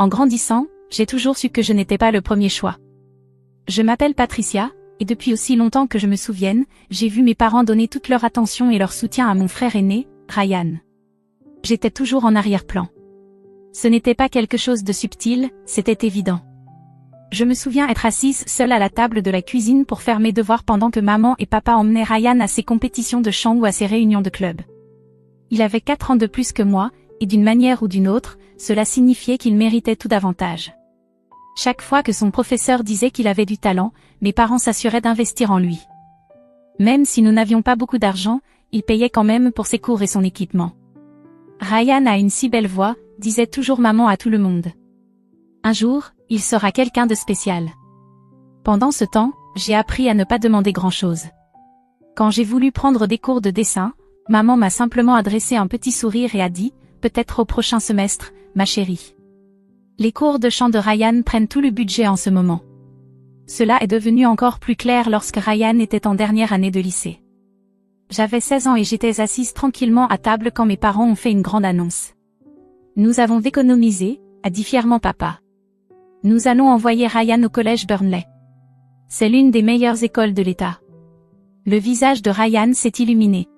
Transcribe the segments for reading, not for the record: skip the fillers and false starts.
En grandissant, j'ai toujours su que je n'étais pas le premier choix. Je m'appelle Patricia, et depuis aussi longtemps que je me souvienne, j'ai vu mes parents donner toute leur attention et leur soutien à mon frère aîné, Ryan. J'étais toujours en arrière-plan. Ce n'était pas quelque chose de subtil, c'était évident. Je me souviens être assise seule à la table de la cuisine pour faire mes devoirs pendant que maman et papa emmenaient Ryan à ses compétitions de chant ou à ses réunions de club. Il avait 4 ans de plus que moi, et d'une manière ou d'une autre, cela signifiait qu'il méritait tout davantage. Chaque fois que son professeur disait qu'il avait du talent, mes parents s'assuraient d'investir en lui. Même si nous n'avions pas beaucoup d'argent, ils payaient quand même pour ses cours et son équipement. Ryan a une si belle voix, disait toujours maman à tout le monde. Un jour, il sera quelqu'un de spécial. Pendant ce temps, j'ai appris à ne pas demander grand-chose. Quand j'ai voulu prendre des cours de dessin, maman m'a simplement adressé un petit sourire et a dit, peut-être au prochain semestre, ma chérie. Les cours de chant de Ryan prennent tout le budget en ce moment. Cela est devenu encore plus clair lorsque Ryan était en dernière année de lycée. J'avais 16 ans et j'étais assise tranquillement à table quand mes parents ont fait une grande annonce. Nous avons économisé, a dit fièrement papa. Nous allons envoyer Ryan au collège Burnley. C'est l'une des meilleures écoles de l'État. Le visage de Ryan s'est illuminé.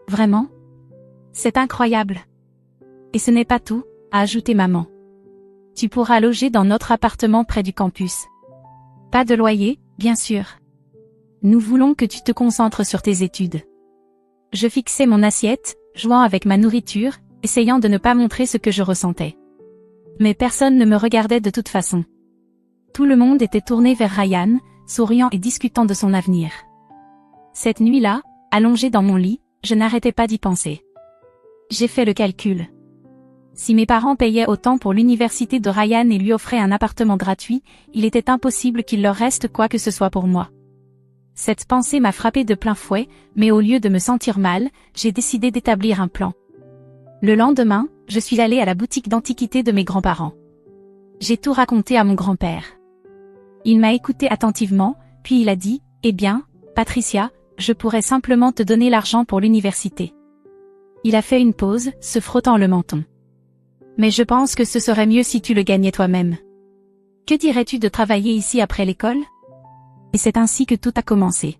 Vraiment? C'est incroyable. Et ce n'est pas tout, a ajouté maman. Tu pourras loger dans notre appartement près du campus. Pas de loyer, bien sûr. Nous voulons que tu te concentres sur tes études. Je fixais mon assiette, jouant avec ma nourriture, essayant de ne pas montrer ce que je ressentais. Mais personne ne me regardait de toute façon. Tout le monde était tourné vers Ryan, souriant et discutant de son avenir. Cette nuit-là, allongée dans mon lit, je n'arrêtais pas d'y penser. J'ai fait le calcul. Si mes parents payaient autant pour l'université de Ryan et lui offraient un appartement gratuit, il était impossible qu'il leur reste quoi que ce soit pour moi. Cette pensée m'a frappée de plein fouet, mais au lieu de me sentir mal, j'ai décidé d'établir un plan. Le lendemain, je suis allée à la boutique d'antiquités de mes grands-parents. J'ai tout raconté à mon grand-père. Il m'a écouté attentivement, puis il a dit, « Eh bien, Patricia, je pourrais simplement te donner l'argent pour l'université. » Il a fait une pause, se frottant le menton. « Mais je pense que ce serait mieux si tu le gagnais toi-même. Que dirais-tu de travailler ici après l'école ?» Et c'est ainsi que tout a commencé.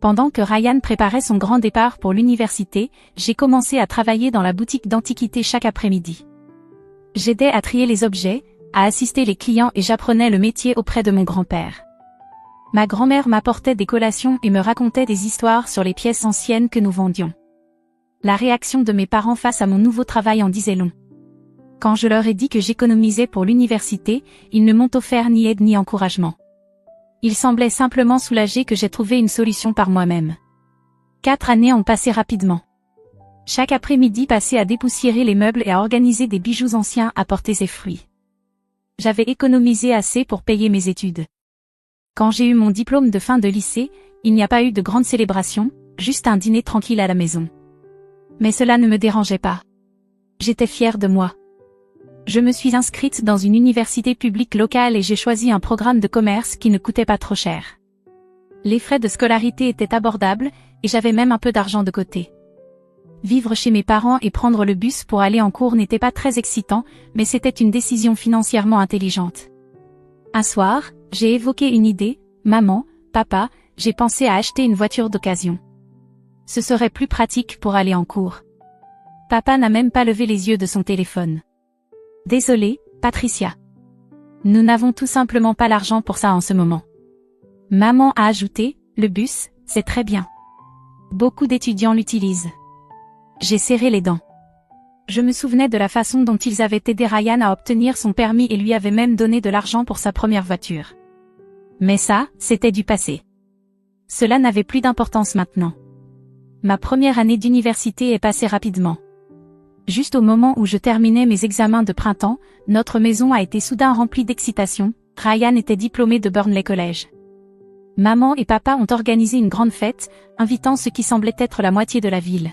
Pendant que Ryan préparait son grand départ pour l'université, j'ai commencé à travailler dans la boutique d'antiquités chaque après-midi. J'aidais à trier les objets, à assister les clients et j'apprenais le métier auprès de mon grand-père. Ma grand-mère m'apportait des collations et me racontait des histoires sur les pièces anciennes que nous vendions. La réaction de mes parents face à mon nouveau travail en disait long. Quand je leur ai dit que j'économisais pour l'université, ils ne m'ont offert ni aide ni encouragement. Ils semblaient simplement soulagés que j'ai trouvé une solution par moi-même. 4 années ont passé rapidement. Chaque après-midi passé à dépoussiérer les meubles et à organiser des bijoux anciens a porté ses fruits. J'avais économisé assez pour payer mes études. Quand j'ai eu mon diplôme de fin de lycée, il n'y a pas eu de grande célébration, juste un dîner tranquille à la maison. Mais cela ne me dérangeait pas. J'étais fière de moi. Je me suis inscrite dans une université publique locale et j'ai choisi un programme de commerce qui ne coûtait pas trop cher. Les frais de scolarité étaient abordables, et j'avais même un peu d'argent de côté. Vivre chez mes parents et prendre le bus pour aller en cours n'était pas très excitant, mais c'était une décision financièrement intelligente. Un soir, j'ai évoqué une idée, « Maman, papa, j'ai pensé à acheter une voiture d'occasion. Ce serait plus pratique pour aller en cours. » Papa n'a même pas levé les yeux de son téléphone. Désolée, Patricia. Nous n'avons tout simplement pas l'argent pour ça en ce moment. Maman a ajouté, le bus, c'est très bien. Beaucoup d'étudiants l'utilisent. J'ai serré les dents. Je me souvenais de la façon dont ils avaient aidé Ryan à obtenir son permis et lui avaient même donné de l'argent pour sa première voiture. Mais ça, c'était du passé. Cela n'avait plus d'importance maintenant. Ma première année d'université est passée rapidement. Juste au moment où je terminais mes examens de printemps, notre maison a été soudain remplie d'excitation, Ryan était diplômé de Burnley College. Maman et papa ont organisé une grande fête, invitant ce qui semblait être la moitié de la ville.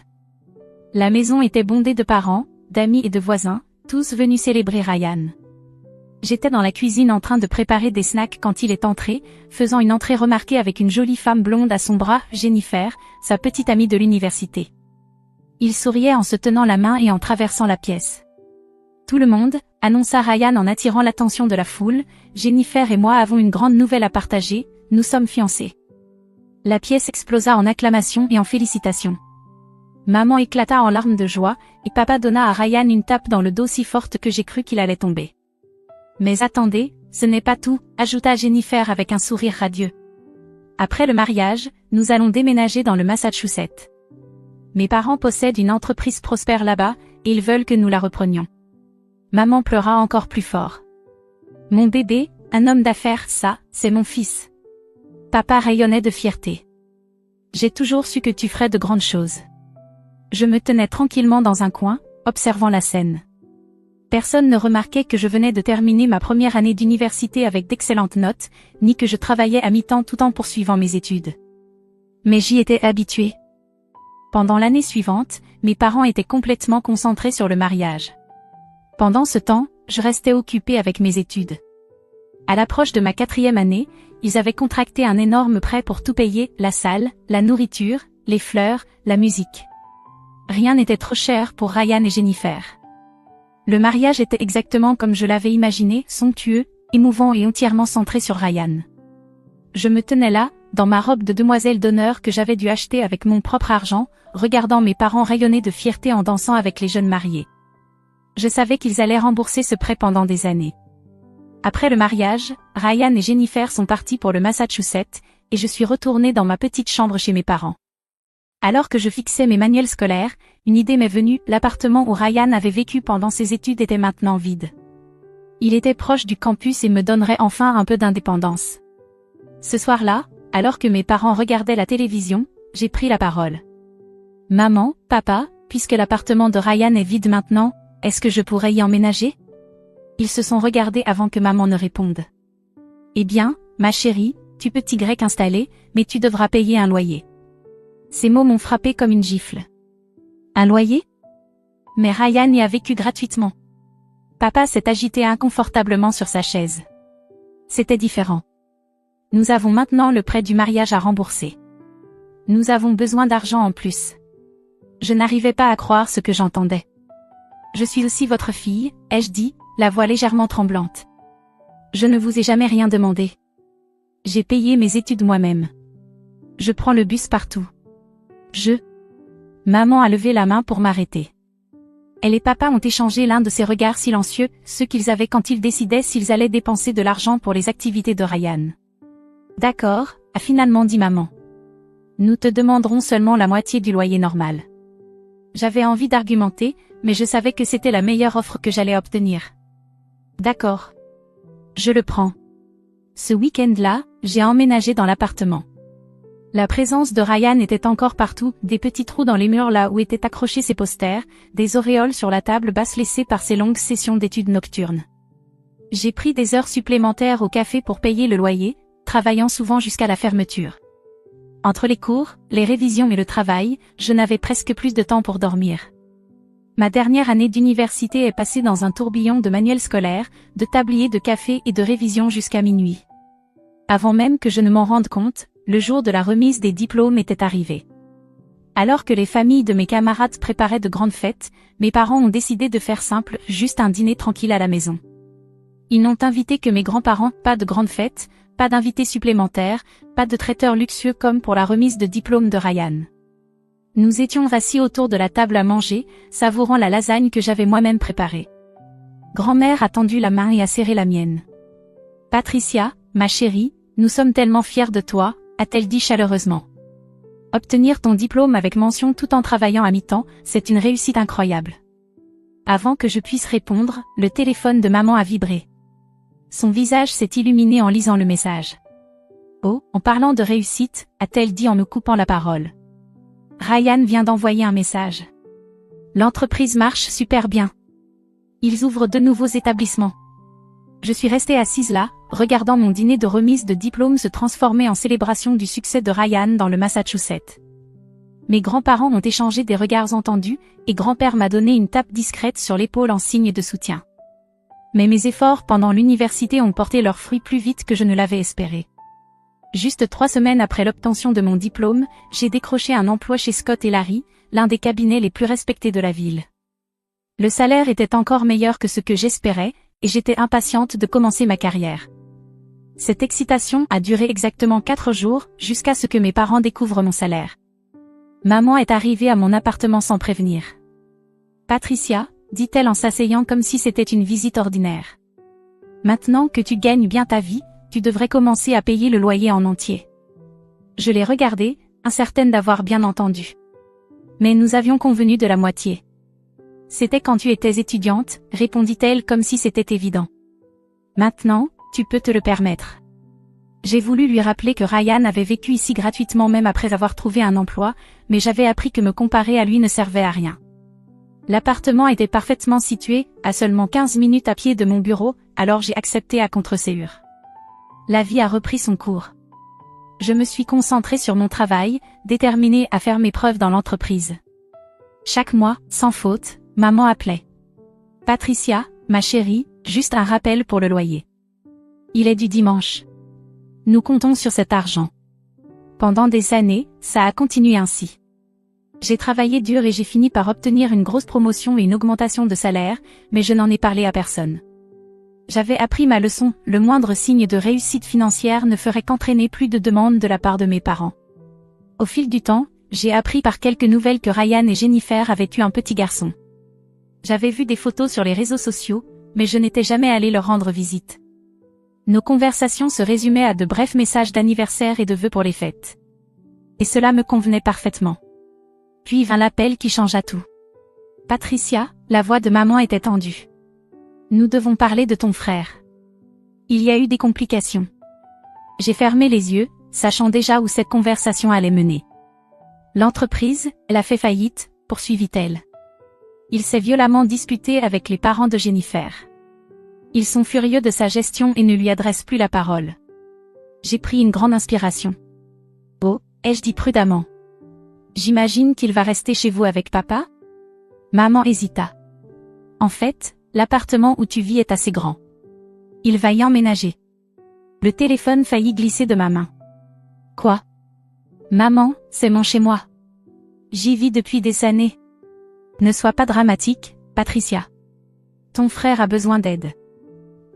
La maison était bondée de parents, d'amis et de voisins, tous venus célébrer Ryan. J'étais dans la cuisine en train de préparer des snacks quand il est entré, faisant une entrée remarquée avec une jolie femme blonde à son bras, Jennifer, sa petite amie de l'université. Il souriait en se tenant la main et en traversant la pièce. Tout le monde, annonça Ryan en attirant l'attention de la foule, Jennifer et moi avons une grande nouvelle à partager, nous sommes fiancés. La pièce explosa en acclamations et en félicitations. Maman éclata en larmes de joie, et papa donna à Ryan une tape dans le dos si forte que j'ai cru qu'il allait tomber. Mais attendez, ce n'est pas tout, ajouta Jennifer avec un sourire radieux. Après le mariage, nous allons déménager dans le Massachusetts. Mes parents possèdent une entreprise prospère là-bas, et ils veulent que nous la reprenions. Maman pleura encore plus fort. Mon bébé, un homme d'affaires, ça, c'est mon fils. Papa rayonnait de fierté. J'ai toujours su que tu ferais de grandes choses. Je me tenais tranquillement dans un coin, observant la scène. Personne ne remarquait que je venais de terminer ma première année d'université avec d'excellentes notes, ni que je travaillais à mi-temps tout en poursuivant mes études. Mais j'y étais habituée. Pendant l'année suivante, mes parents étaient complètement concentrés sur le mariage. Pendant ce temps, je restais occupée avec mes études. À l'approche de ma 4e année, ils avaient contracté un énorme prêt pour tout payer, la salle, la nourriture, les fleurs, la musique. Rien n'était trop cher pour Ryan et Jennifer. Le mariage était exactement comme je l'avais imaginé, somptueux, émouvant et entièrement centré sur Ryan. Je me tenais là, dans ma robe de demoiselle d'honneur que j'avais dû acheter avec mon propre argent, regardant mes parents rayonner de fierté en dansant avec les jeunes mariés. Je savais qu'ils allaient rembourser ce prêt pendant des années. Après le mariage, Ryan et Jennifer sont partis pour le Massachusetts, et je suis retournée dans ma petite chambre chez mes parents. Alors que je fixais mes manuels scolaires, une idée m'est venue, l'appartement où Ryan avait vécu pendant ses études était maintenant vide. Il était proche du campus et me donnerait enfin un peu d'indépendance. Ce soir-là, alors que mes parents regardaient la télévision, j'ai pris la parole. Maman, papa, puisque l'appartement de Ryan est vide maintenant, est-ce que je pourrais y emménager? Ils se sont regardés avant que maman ne réponde. Eh bien, ma chérie, tu peux t'y installer, mais tu devras payer un loyer. Ces mots m'ont frappé comme une gifle. Un loyer? Mais Ryan y a vécu gratuitement. Papa s'est agité inconfortablement sur sa chaise. C'était différent. Nous avons maintenant le prêt du mariage à rembourser. Nous avons besoin d'argent en plus. Je n'arrivais pas à croire ce que j'entendais. Je suis aussi votre fille, ai-je dit, la voix légèrement tremblante. Je ne vous ai jamais rien demandé. J'ai payé mes études moi-même. Je prends le bus partout. Maman a levé la main pour m'arrêter. Elle et papa ont échangé l'un de ces regards silencieux, ceux qu'ils avaient quand ils décidaient s'ils allaient dépenser de l'argent pour les activités de Ryan. D'accord, a finalement dit maman. Nous te demanderons seulement la moitié du loyer normal. J'avais envie d'argumenter, mais je savais que c'était la meilleure offre que j'allais obtenir. D'accord. Je le prends. Ce week-end-là, j'ai emménagé dans l'appartement. La présence de Ryan était encore partout, des petits trous dans les murs là où étaient accrochés ses posters, des auréoles sur la table basse laissées par ses longues sessions d'études nocturnes. J'ai pris des heures supplémentaires au café pour payer le loyer, travaillant souvent jusqu'à la fermeture. Entre les cours, les révisions et le travail, je n'avais presque plus de temps pour dormir. Ma dernière année d'université est passée dans un tourbillon de manuels scolaires, de tabliers de café et de révisions jusqu'à minuit. Avant même que je ne m'en rende compte, le jour de la remise des diplômes était arrivé. Alors que les familles de mes camarades préparaient de grandes fêtes, mes parents ont décidé de faire simple, juste un dîner tranquille à la maison. Ils n'ont invité que mes grands-parents, pas de grandes fêtes, pas d'invités supplémentaires, pas de traiteurs luxueux comme pour la remise de diplôme de Ryan. Nous étions assis autour de la table à manger, savourant la lasagne que j'avais moi-même préparée. Grand-mère a tendu la main et a serré la mienne. Patricia, ma chérie, nous sommes tellement fiers de toi, a-t-elle dit chaleureusement. Obtenir ton diplôme avec mention tout en travaillant à mi-temps, c'est une réussite incroyable. Avant que je puisse répondre, le téléphone de maman a vibré. Son visage s'est illuminé en lisant le message. Oh, en parlant de réussite, a-t-elle dit en me coupant la parole. Ryan vient d'envoyer un message. L'entreprise marche super bien. Ils ouvrent de nouveaux établissements. Je suis restée assise là, regardant mon dîner de remise de diplôme se transformer en célébration du succès de Ryan dans le Massachusetts. Mes grands-parents ont échangé des regards entendus, et grand-père m'a donné une tape discrète sur l'épaule en signe de soutien. Mais mes efforts pendant l'université ont porté leurs fruits plus vite que je ne l'avais espéré. Juste 3 semaines après l'obtention de mon diplôme, j'ai décroché un emploi chez Scott & Larry, l'un des cabinets les plus respectés de la ville. Le salaire était encore meilleur que ce que j'espérais, et j'étais impatiente de commencer ma carrière. Cette excitation a duré exactement 4 jours, jusqu'à ce que mes parents découvrent mon salaire. Maman est arrivée à mon appartement sans prévenir. Patricia, dit-elle en s'asseyant comme si c'était une visite ordinaire. Maintenant que tu gagnes bien ta vie, tu devrais commencer à payer le loyer en entier. Je l'ai regardée, incertaine d'avoir bien entendu. Mais nous avions convenu de la moitié. C'était quand tu étais étudiante, répondit-elle comme si c'était évident. Maintenant, tu peux te le permettre. J'ai voulu lui rappeler que Ryan avait vécu ici gratuitement même après avoir trouvé un emploi, mais j'avais appris que me comparer à lui ne servait à rien. L'appartement était parfaitement situé, à seulement 15 minutes à pied de mon bureau, alors j'ai accepté à contre-séure. La vie a repris son cours. Je me suis concentrée sur mon travail, déterminée à faire mes preuves dans l'entreprise. Chaque mois, sans faute, maman appelait. Patricia, ma chérie, juste un rappel pour le loyer. Il est du dimanche. Nous comptons sur cet argent. Pendant des années, ça a continué ainsi. J'ai travaillé dur et j'ai fini par obtenir une grosse promotion et une augmentation de salaire, mais je n'en ai parlé à personne. J'avais appris ma leçon, le moindre signe de réussite financière ne ferait qu'entraîner plus de demandes de la part de mes parents. Au fil du temps, j'ai appris par quelques nouvelles que Ryan et Jennifer avaient eu un petit garçon. J'avais vu des photos sur les réseaux sociaux, mais je n'étais jamais allée leur rendre visite. Nos conversations se résumaient à de brefs messages d'anniversaire et de vœux pour les fêtes. Et cela me convenait parfaitement. Puis vint l'appel qui changea tout. Patricia, la voix de maman était tendue. Nous devons parler de ton frère. Il y a eu des complications. J'ai fermé les yeux, sachant déjà où cette conversation allait mener. L'entreprise, elle a fait faillite, poursuivit-elle. Il s'est violemment disputé avec les parents de Jennifer. Ils sont furieux de sa gestion et ne lui adressent plus la parole. J'ai pris une grande inspiration. Oh, ai-je dit prudemment. J'imagine qu'il va rester chez vous avec papa? Maman hésita. En fait, l'appartement où tu vis est assez grand. Il va y emménager. Le téléphone faillit glisser de ma main. Quoi? Maman, c'est mon chez-moi. J'y vis depuis des années. Ne sois pas dramatique, Patricia. Ton frère a besoin d'aide.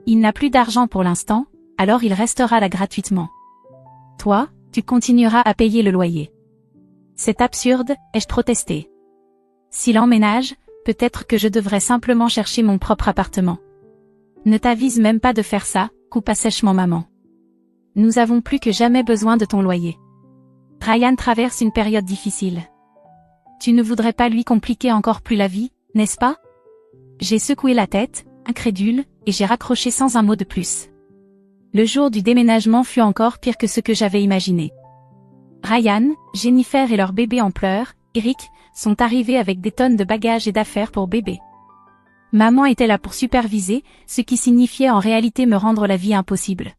Il n'a plus d'argent pour l'instant, alors il restera là gratuitement. Toi, tu continueras à payer le loyer. C'est absurde, ai-je protesté. S'il emménage, peut-être que je devrais simplement chercher mon propre appartement. Ne t'avise même pas de faire ça, coupa sèchement maman. Nous avons plus que jamais besoin de ton loyer. Ryan traverse une période difficile. Tu ne voudrais pas lui compliquer encore plus la vie, n'est-ce pas? J'ai secoué la tête, incrédule, et j'ai raccroché sans un mot de plus. Le jour du déménagement fut encore pire que ce que j'avais imaginé. Ryan, Jennifer et leur bébé en pleurs, Eric, sont arrivés avec des tonnes de bagages et d'affaires pour bébé. Maman était là pour superviser, ce qui signifiait en réalité me rendre la vie impossible.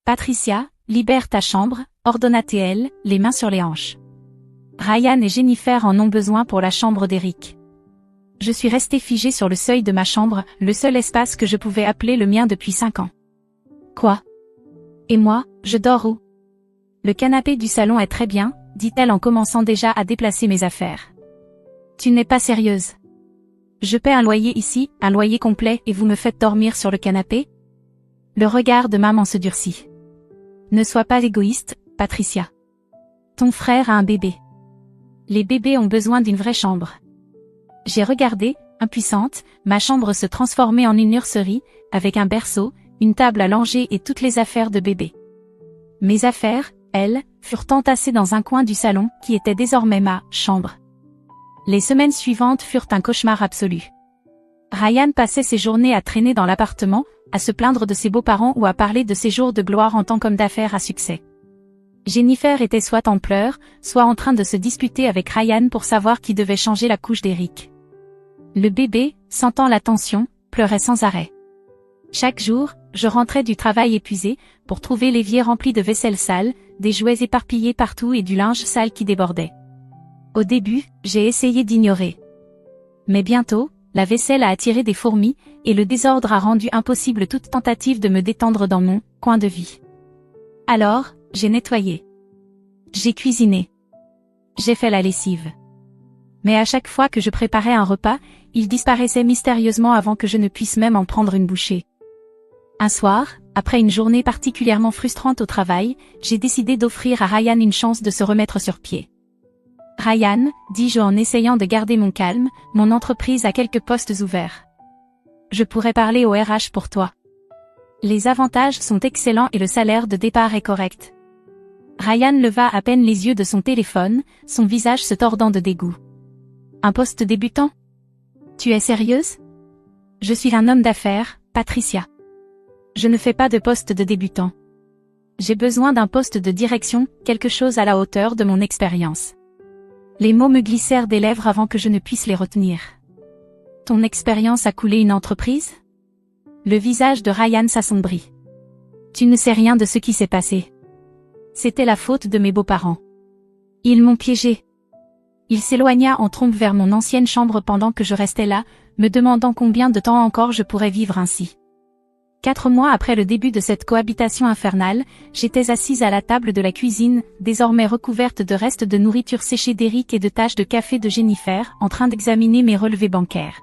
Patricia, libère ta chambre, ordonna-t-elle, les mains sur les hanches. Ryan et Jennifer en ont besoin pour la chambre d'Eric. Je suis restée figée sur le seuil de ma chambre, le seul espace que je pouvais appeler le mien depuis 5 ans. Quoi? Et moi, je dors où? Le canapé du salon est très bien, dit-elle en commençant déjà à déplacer mes affaires. Tu n'es pas sérieuse. Je paie un loyer ici, un loyer complet, et vous me faites dormir sur le canapé? Le regard de maman se durcit. Ne sois pas égoïste, Patricia. Ton frère a un bébé. Les bébés ont besoin d'une vraie chambre. J'ai regardé, impuissante, ma chambre se transformer en une nurserie, avec un berceau, une table à langer et toutes les affaires de bébé. Mes affaires, elles, furent entassées dans un coin du salon, qui était désormais ma chambre. Les semaines suivantes furent un cauchemar absolu. Ryan passait ses journées à traîner dans l'appartement, à se plaindre de ses beaux-parents ou à parler de ses jours de gloire en tant qu'homme d'affaires à succès. Jennifer était soit en pleurs, soit en train de se disputer avec Ryan pour savoir qui devait changer la couche d'Eric. Le bébé, sentant la tension, pleurait sans arrêt. Chaque jour, je rentrais du travail épuisé, pour trouver l'évier rempli de vaisselle sale, des jouets éparpillés partout et du linge sale qui débordait. Au début, j'ai essayé d'ignorer. Mais bientôt, la vaisselle a attiré des fourmis, et le désordre a rendu impossible toute tentative de me détendre dans mon coin de vie. Alors, j'ai nettoyé. J'ai cuisiné. J'ai fait la lessive. Mais à chaque fois que je préparais un repas, il disparaissait mystérieusement avant que je ne puisse même en prendre une bouchée. Un soir, après une journée particulièrement frustrante au travail, j'ai décidé d'offrir à Ryan une chance de se remettre sur pied. Ryan, dis-je en essayant de garder mon calme, mon entreprise a quelques postes ouverts. Je pourrais parler au RH pour toi. Les avantages sont excellents et le salaire de départ est correct. Ryan leva à peine les yeux de son téléphone, son visage se tordant de dégoût. Un poste débutant? Tu es sérieuse? Je suis un homme d'affaires, Patricia. Je ne fais pas de poste de débutant. J'ai besoin d'un poste de direction, quelque chose à la hauteur de mon expérience. Les mots me glissèrent des lèvres avant que je ne puisse les retenir. Ton expérience a coulé une entreprise? Le visage de Ryan s'assombrit. Tu ne sais rien de ce qui s'est passé. C'était la faute de mes beaux-parents. Ils m'ont piégé. Il s'éloigna en trombe vers mon ancienne chambre pendant que je restais là, me demandant combien de temps encore je pourrais vivre ainsi. 4 mois après le début de cette cohabitation infernale, j'étais assise à la table de la cuisine, désormais recouverte de restes de nourriture séchée d'Eric et de taches de café de Jennifer, en train d'examiner mes relevés bancaires.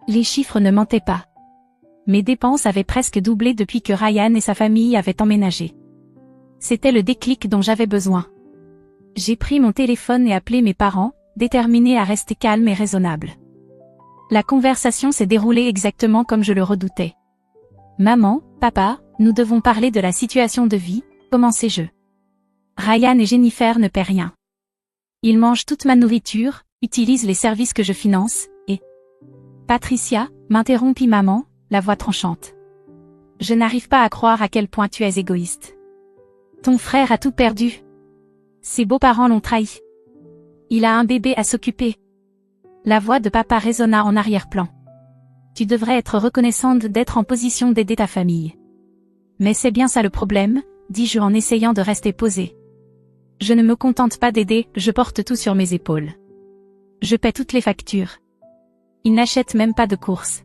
Les chiffres ne mentaient pas. Mes dépenses avaient presque doublé depuis que Ryan et sa famille avaient emménagé. C'était le déclic dont j'avais besoin. J'ai pris mon téléphone et appelé mes parents, déterminés à rester calme et raisonnable. La conversation s'est déroulée exactement comme je le redoutais. Maman, papa, nous devons parler de la situation de vie, commençai-je. Ryan et Jennifer ne paient rien. Ils mangent toute ma nourriture, utilisent les services que je finance, et... Patricia, m'interrompit maman, la voix tranchante. Je n'arrive pas à croire à quel point tu es égoïste. Ton frère a tout perdu. Ses beaux-parents l'ont trahi. Il a un bébé à s'occuper. La voix de papa résonna en arrière-plan. Tu devrais être reconnaissante d'être en position d'aider ta famille. Mais c'est bien ça le problème, dis-je en essayant de rester posée. Je ne me contente pas d'aider, je porte tout sur mes épaules. Je paie toutes les factures. Il n'achète même pas de courses.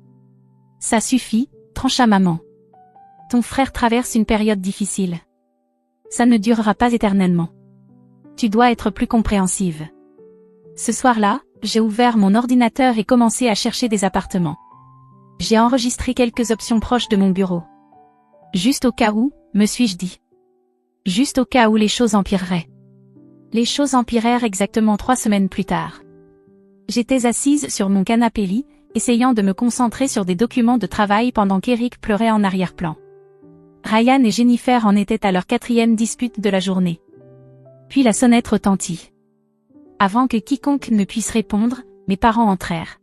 Ça suffit, trancha maman. Ton frère traverse une période difficile. Ça ne durera pas éternellement. Tu dois être plus compréhensive. Ce soir-là, j'ai ouvert mon ordinateur et commencé à chercher des appartements. J'ai enregistré quelques options proches de mon bureau. Juste au cas où, me suis-je dit. Juste au cas où les choses empireraient. Les choses empirèrent exactement 3 semaines plus tard. J'étais assise sur mon canapé-lit, essayant de me concentrer sur des documents de travail pendant qu'Eric pleurait en arrière-plan. Ryan et Jennifer en étaient à leur 4e dispute de la journée. Puis la sonnette retentit. Avant que quiconque ne puisse répondre, mes parents entrèrent.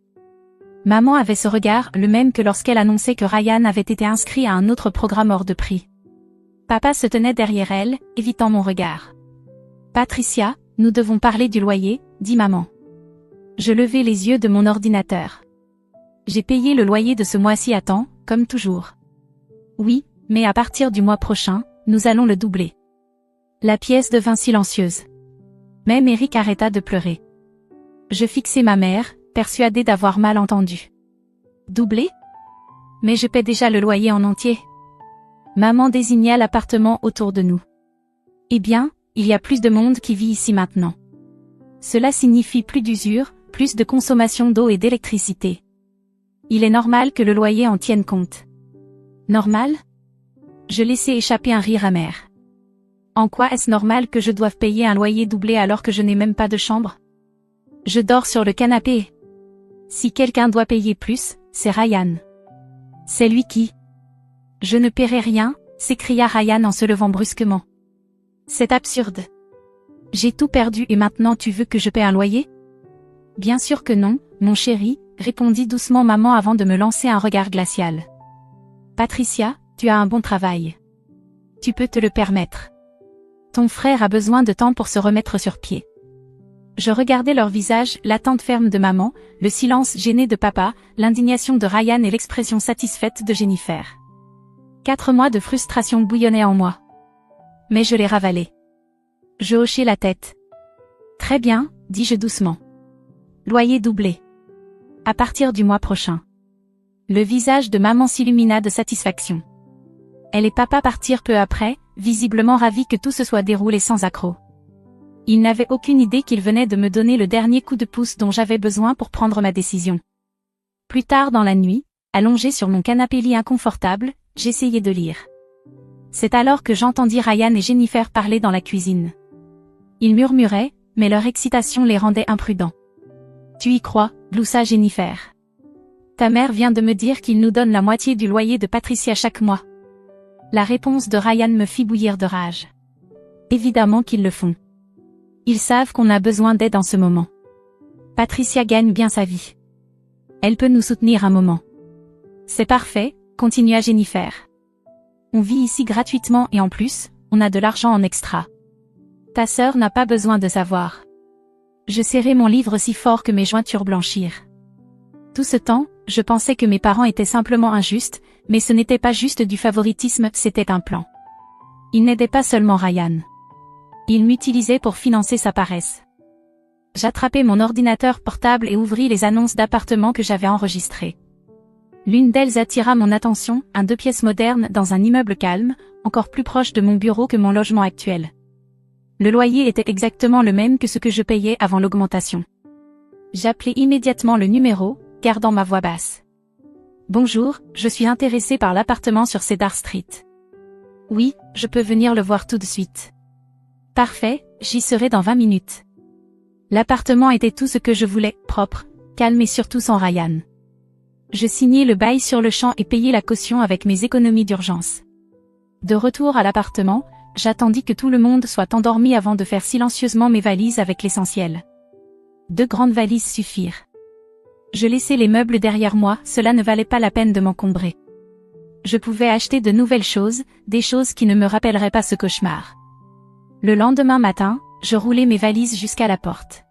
Maman avait ce regard, le même que lorsqu'elle annonçait que Ryan avait été inscrit à un autre programme hors de prix. Papa se tenait derrière elle, évitant mon regard. Patricia, nous devons parler du loyer, dit maman. Je levai les yeux de mon ordinateur. J'ai payé le loyer de ce mois-ci à temps, comme toujours. Oui, mais à partir du mois prochain, nous allons le doubler. La pièce devint silencieuse. Même Eric arrêta de pleurer. Je fixai ma mère, persuadée d'avoir mal entendu. Doubler? Mais je paie déjà le loyer en entier. Maman désigna l'appartement autour de nous. Eh bien, il y a plus de monde qui vit ici maintenant. Cela signifie plus d'usure, plus de consommation d'eau et d'électricité. Il est normal que le loyer en tienne compte. Normal? Je laissai échapper un rire amer. En quoi est-ce normal que je doive payer un loyer doublé alors que je n'ai même pas de chambre? Je dors sur le canapé. Si quelqu'un doit payer plus, c'est Ryan. C'est lui qui... Je ne paierai rien, s'écria Ryan en se levant brusquement. C'est absurde. J'ai tout perdu et maintenant tu veux que je paie un loyer? Bien sûr que non, mon chéri, répondit doucement maman avant de me lancer un regard glacial. Patricia, tu as un bon travail. Tu peux te le permettre. Ton frère a besoin de temps pour se remettre sur pied. Je regardais leur visage, l'attente ferme de maman, le silence gêné de papa, l'indignation de Ryan et l'expression satisfaite de Jennifer. 4 mois de frustration bouillonnaient en moi. Mais je les ravalais. Je hochai la tête. Très bien, dis-je doucement. Loyer doublé. À partir du mois prochain. Le visage de maman s'illumina de satisfaction. Elle et papa partirent peu après, visiblement ravis que tout se soit déroulé sans accroc. Il n'avait aucune idée qu'il venait de me donner le dernier coup de pouce dont j'avais besoin pour prendre ma décision. Plus tard dans la nuit, allongé sur mon canapé-lit inconfortable, j'essayais de lire. C'est alors que j'entendis Ryan et Jennifer parler dans la cuisine. Ils murmuraient, mais leur excitation les rendait imprudents. « Tu y crois ?» gloussa Jennifer. « Ta mère vient de me dire qu'ils nous donnent la moitié du loyer de Patricia chaque mois. » La réponse de Ryan me fit bouillir de rage. Évidemment qu'ils le font. Ils savent qu'on a besoin d'aide en ce moment. Patricia gagne bien sa vie. Elle peut nous soutenir un moment. C'est parfait, continua Jennifer. On vit ici gratuitement et en plus, on a de l'argent en extra. Ta sœur n'a pas besoin de savoir. Je serrai mon livre si fort que mes jointures blanchirent. Tout ce temps, je pensais que mes parents étaient simplement injustes, mais ce n'était pas juste du favoritisme, c'était un plan. Ils n'aidaient pas seulement Ryan. Ils m'utilisaient pour financer sa paresse. J'attrapai mon ordinateur portable et ouvris les annonces d'appartements que j'avais enregistrées. L'une d'elles attira mon attention, un 2 pièces moderne dans un immeuble calme, encore plus proche de mon bureau que mon logement actuel. Le loyer était exactement le même que ce que je payais avant l'augmentation. J'appelai immédiatement le numéro, gardant ma voix basse. « Bonjour, je suis intéressé par l'appartement sur Cedar Street. »« Oui, je peux venir le voir tout de suite. »« Parfait, j'y serai dans 20 minutes. » L'appartement était tout ce que je voulais, propre, calme et surtout sans Ryan. Je signai le bail sur le champ et payai la caution avec mes économies d'urgence. De retour à l'appartement, j'attendis que tout le monde soit endormi avant de faire silencieusement mes valises avec l'essentiel. 2 grandes valises suffirent. Je laissai les meubles derrière moi, cela ne valait pas la peine de m'encombrer. Je pouvais acheter de nouvelles choses, des choses qui ne me rappelleraient pas ce cauchemar. Le lendemain matin, je roulai mes valises jusqu'à la porte.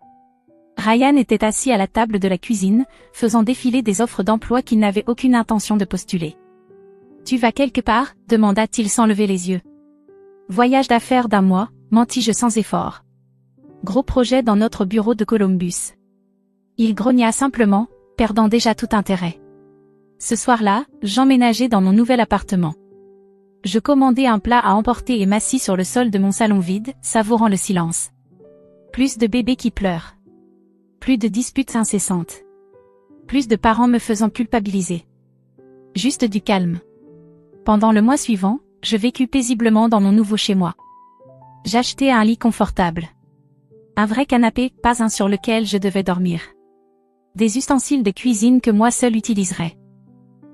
Ryan était assis à la table de la cuisine, faisant défiler des offres d'emploi qu'il n'avait aucune intention de postuler. « Tu vas quelque part ?» demanda-t-il sans lever les yeux. « Voyage d'affaires d'1 mois », mentis-je sans effort. « Gros projet dans notre bureau de Columbus. » Il grogna simplement, perdant déjà tout intérêt. Ce soir-là, j'emménageai dans mon nouvel appartement. Je commandai un plat à emporter et m'assis sur le sol de mon salon vide, savourant le silence. Plus de bébés qui pleurent. Plus de disputes incessantes. Plus de parents me faisant culpabiliser. Juste du calme. Pendant le mois suivant, je vécus paisiblement dans mon nouveau chez-moi. J'achetai un lit confortable. Un vrai canapé, pas un sur lequel je devais dormir. Des ustensiles de cuisine que moi seul utiliserais.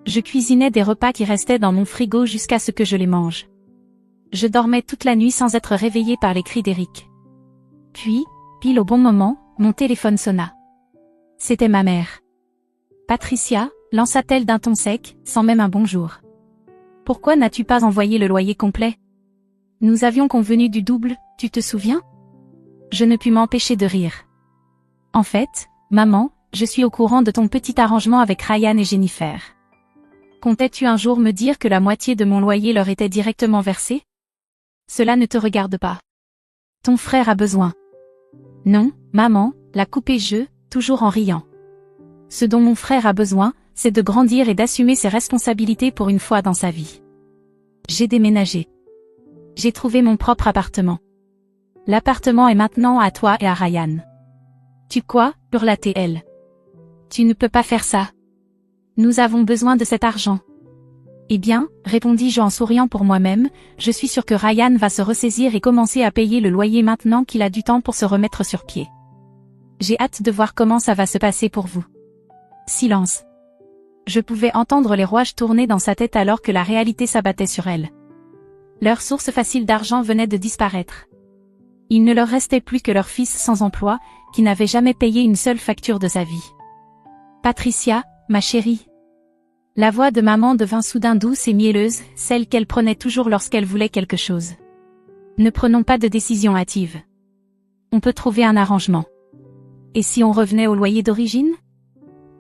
Je cuisinais des repas qui restaient dans mon frigo jusqu'à ce que je les mange. Je dormais toute la nuit sans être réveillée par les cris d'Eric. Puis, pile au bon moment, mon téléphone sonna. C'était ma mère. Patricia, lança-t-elle d'un ton sec, sans même un bonjour. Pourquoi n'as-tu pas envoyé le loyer complet? Nous avions convenu du double, tu te souviens? Je ne pus m'empêcher de rire. En fait, maman, je suis au courant de ton petit arrangement avec Ryan et Jennifer. Comptais-tu un jour me dire que la moitié de mon loyer leur était directement versée? Cela ne te regarde pas. Ton frère a besoin. Non, maman, l'a coupé je, toujours en riant. Ce dont mon frère a besoin, c'est de grandir et d'assumer ses responsabilités pour une fois dans sa vie. J'ai déménagé. J'ai trouvé mon propre appartement. L'appartement est maintenant à toi et à Ryan. Tu quoi? Hurla-t-elle. Tu ne peux pas faire ça. Nous avons besoin de cet argent. Eh bien, répondis-je en souriant pour moi-même, je suis sûre que Ryan va se ressaisir et commencer à payer le loyer maintenant qu'il a du temps pour se remettre sur pied. J'ai hâte de voir comment ça va se passer pour vous. Silence. Je pouvais entendre les rouages tourner dans sa tête alors que la réalité s'abattait sur elle. Leur source facile d'argent venait de disparaître. Il ne leur restait plus que leur fils sans emploi, qui n'avait jamais payé une seule facture de sa vie. Patricia, ma chérie. La voix de maman devint soudain douce et mielleuse, celle qu'elle prenait toujours lorsqu'elle voulait quelque chose. Ne prenons pas de décision hâtive. On peut trouver un arrangement. Et si on revenait au loyer d'origine?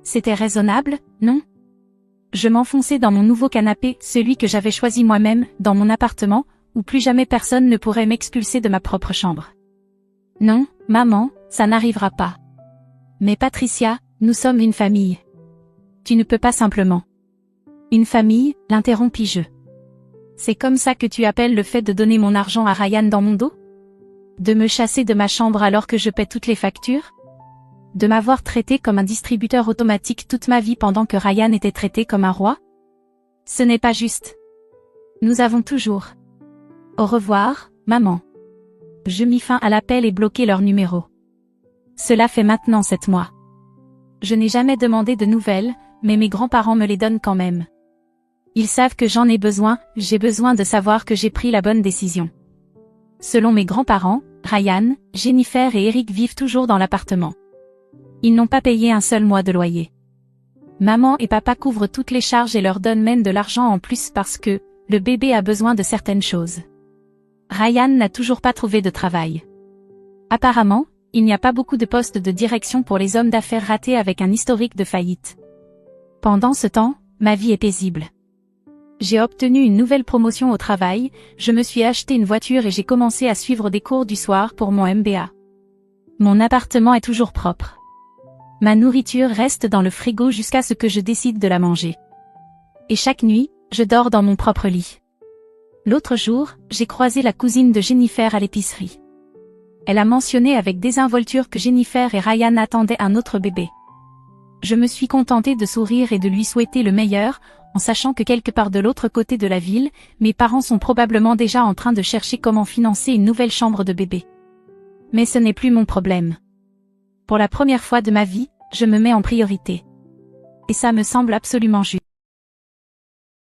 C'était raisonnable, non? Je m'enfonçai dans mon nouveau canapé, celui que j'avais choisi moi-même, dans mon appartement, où plus jamais personne ne pourrait m'expulser de ma propre chambre. Non, maman, ça n'arrivera pas. Mais Patricia, nous sommes une famille. Tu ne peux pas simplement. Une famille, l'interrompis-je. C'est comme ça que tu appelles le fait de donner mon argent à Ryan dans mon dos? De me chasser de ma chambre alors que je paie toutes les factures? De m'avoir traité comme un distributeur automatique toute ma vie pendant que Ryan était traité comme un roi? Ce n'est pas juste. Nous avons toujours. Au revoir, maman. Je mis fin à l'appel et bloquai leur numéro. Cela fait maintenant 7 mois. Je n'ai jamais demandé de nouvelles, mais mes grands-parents me les donnent quand même. Ils savent que j'en ai besoin, j'ai besoin de savoir que j'ai pris la bonne décision. Selon mes grands-parents, Ryan, Jennifer et Eric vivent toujours dans l'appartement. Ils n'ont pas payé un seul mois de loyer. Maman et papa couvrent toutes les charges et leur donnent même de l'argent en plus parce que le bébé a besoin de certaines choses. Ryan n'a toujours pas trouvé de travail. Apparemment, il n'y a pas beaucoup de postes de direction pour les hommes d'affaires ratés avec un historique de faillite. Pendant ce temps, ma vie est paisible. J'ai obtenu une nouvelle promotion au travail, je me suis acheté une voiture et j'ai commencé à suivre des cours du soir pour mon MBA. Mon appartement est toujours propre. Ma nourriture reste dans le frigo jusqu'à ce que je décide de la manger. Et chaque nuit, je dors dans mon propre lit. L'autre jour, j'ai croisé la cousine de Jennifer à l'épicerie. Elle a mentionné avec désinvolture que Jennifer et Ryan attendaient un autre bébé. Je me suis contentée de sourire et de lui souhaiter le meilleur, en sachant que quelque part de l'autre côté de la ville, mes parents sont probablement déjà en train de chercher comment financer une nouvelle chambre de bébé. Mais ce n'est plus mon problème. Pour la première fois de ma vie, je me mets en priorité. Et ça me semble absolument juste.